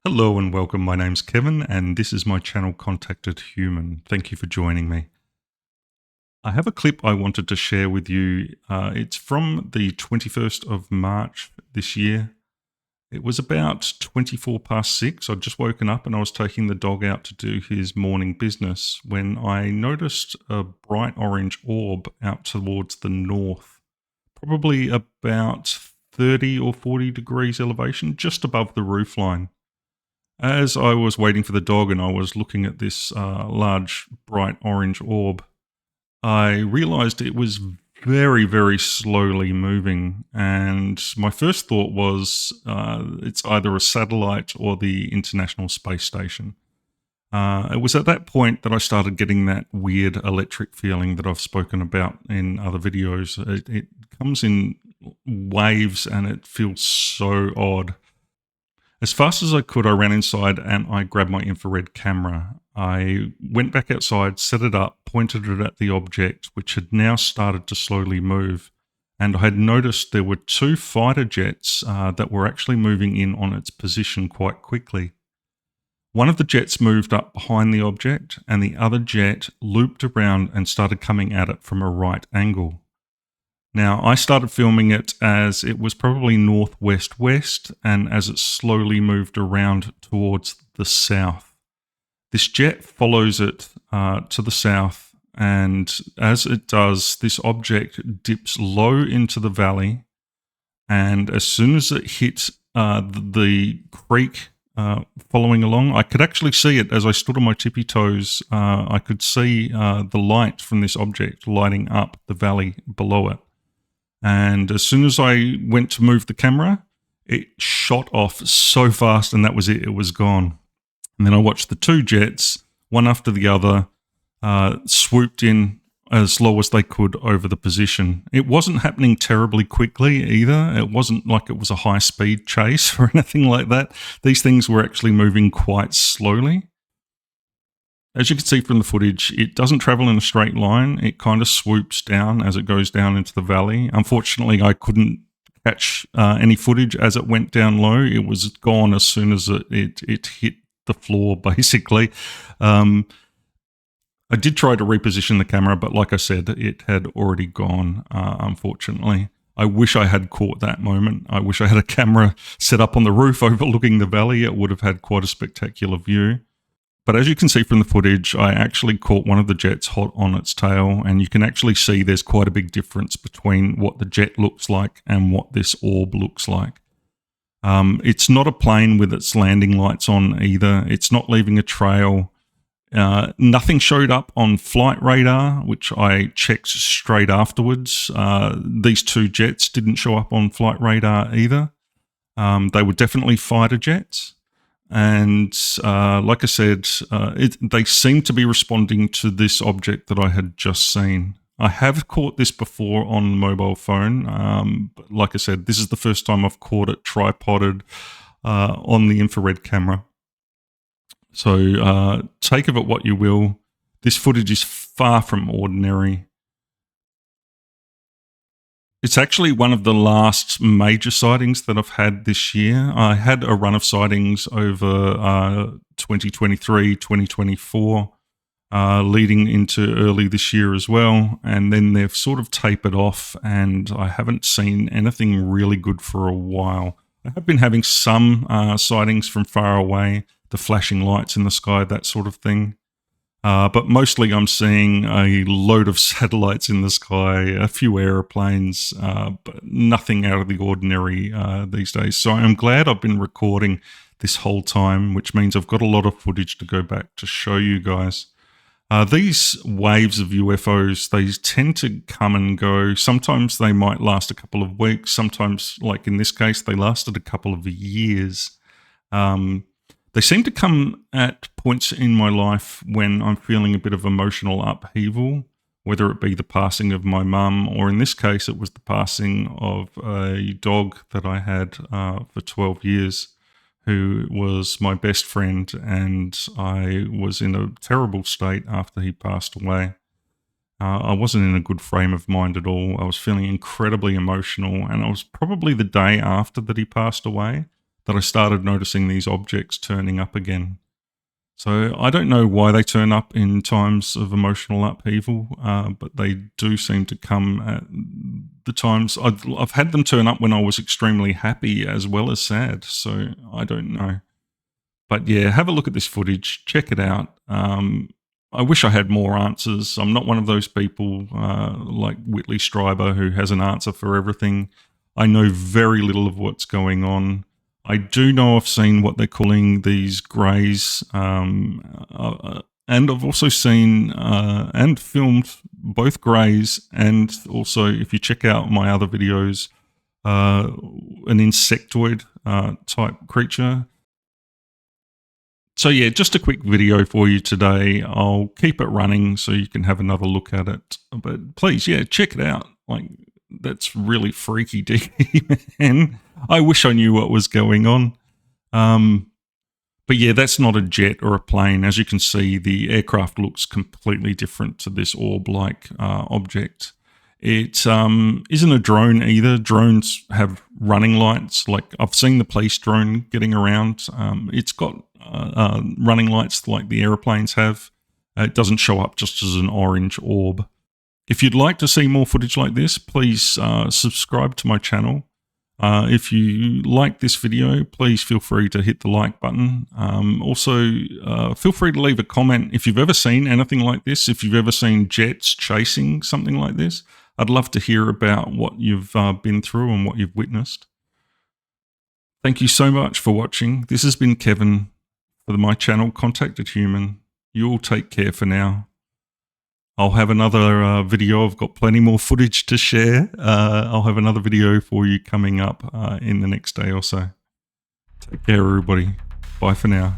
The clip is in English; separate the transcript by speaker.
Speaker 1: Hello and welcome. My name's Kevin, and this is my channel Contacted Human. Thank you for joining me. I have a clip I wanted to share with you. It's from the 21st of March this year. It was about 24 past 6. I'd just woken up and I was taking the dog out to do his morning business when I noticed a bright orange orb out towards the north, probably about 30 or 40 degrees elevation, just above the roofline. As I was waiting for the dog and I was looking at this large, bright orange orb, I realized it was very, very slowly moving. And my first thought was it's either a satellite or the International Space Station. It was at that point that I started getting that weird electric feeling that I've spoken about in other videos. It comes in waves and it feels so odd. As fast as I could, I ran inside and I grabbed my infrared camera. I went back outside, set it up, pointed it at the object, which had now started to slowly move. And I had noticed there were two fighter jets that were actually moving in on its position quite quickly. One of the jets moved up behind the object, and the other jet looped around and started coming at it from a right angle. Now, I started filming it as it was probably northwest-west, and as it slowly moved around towards the south. This jet follows it to the south, and as it does, this object dips low into the valley, and as soon as it hit the creek following along, I could actually see it as I stood on my tippy toes. I could see the light from this object lighting up the valley below it. And as soon as I went to move the camera, it shot off so fast, and that was it. It was gone. And then I watched the two jets, one after the other, swooped in as low as they could over the position. It wasn't happening terribly quickly either. It wasn't like it was a high-speed chase or anything like that. These things were actually moving quite slowly. As you can see from the footage, it doesn't travel in a straight line. It kind of swoops down as it goes down into the valley. Unfortunately, I couldn't catch any footage as it went down low. It was gone as soon as it hit the floor, basically. I did try to reposition the camera, but like I said, it had already gone, unfortunately. I wish I had caught that moment. I wish I had a camera set up on the roof overlooking the valley. It would have had quite a spectacular view. But as you can see from the footage, I actually caught one of the jets hot on its tail, and you can actually see there's quite a big difference between what the jet looks like and what this orb looks like. It's not a plane with its landing lights on either. It's not leaving a trail. Nothing showed up on flight radar, which I checked straight afterwards. These two jets didn't show up on flight radar either. They were definitely fighter jets. And like I said, they seem to be responding to this object that I had just seen. I have caught this before on the mobile phone. But like I said, this is the first time I've caught it tripoded on the infrared camera. So take of it what you will. This footage is far from ordinary. It's actually one of the last major sightings that I've had this year. I had a run of sightings over 2023, 2024, leading into early this year as well. And then they've sort of tapered off, and I haven't seen anything really good for a while. I have been having some sightings from far away, the flashing lights in the sky, that sort of thing. But mostly I'm seeing a load of satellites in the sky, a few airplanes, but nothing out of the ordinary these days. So I'm glad I've been recording this whole time, which means I've got a lot of footage to go back to show you guys. These waves of UFOs, they tend to come and go. Sometimes they might last a couple of weeks. Sometimes, like in this case, they lasted a couple of years. They seem to come at points in my life when I'm feeling a bit of emotional upheaval, whether it be the passing of my mum, or in this case, it was the passing of a dog that I had for 12 years, who was my best friend, and I was in a terrible state after he passed away. I wasn't in a good frame of mind at all. I was feeling incredibly emotional, and it was probably the day after that he passed away that I started noticing these objects turning up again. So I don't know why they turn up in times of emotional upheaval, but they do seem to come at the times. I've had them turn up when I was extremely happy as well as sad. So I don't know. But yeah, have a look at this footage. Check it out. I wish I had more answers. I'm not one of those people like Whitley Strieber who has an answer for everything. I know very little of what's going on. I do know I've seen what they're calling these greys, and I've also seen and filmed both greys, and also, if you check out my other videos, an insectoid type creature. So yeah, just a quick video for you today. I'll keep it running so you can have another look at it. But please, yeah, check it out. Like, that's really freaky deaky, man. I wish I knew what was going on. But yeah, that's not a jet or a plane. As you can see, the aircraft looks completely different to this orb-like object. It isn't a drone either. Drones have running lights. Like, I've seen the police drone getting around. It's got running lights like the aeroplanes have. It doesn't show up just as an orange orb. If you'd like to see more footage like this, please subscribe to my channel. If you like this video, please feel free to hit the like button. Also, feel free to leave a comment if you've ever seen anything like this, if you've ever seen jets chasing something like this. I'd love to hear about what you've been through and what you've witnessed. Thank you so much for watching. This has been Kevin for my channel, Contacted Human. You all take care for now. I'll have another video. I've got plenty more footage to share. I'll have another video for you coming up in the next day or so. Take care, everybody. Bye for now.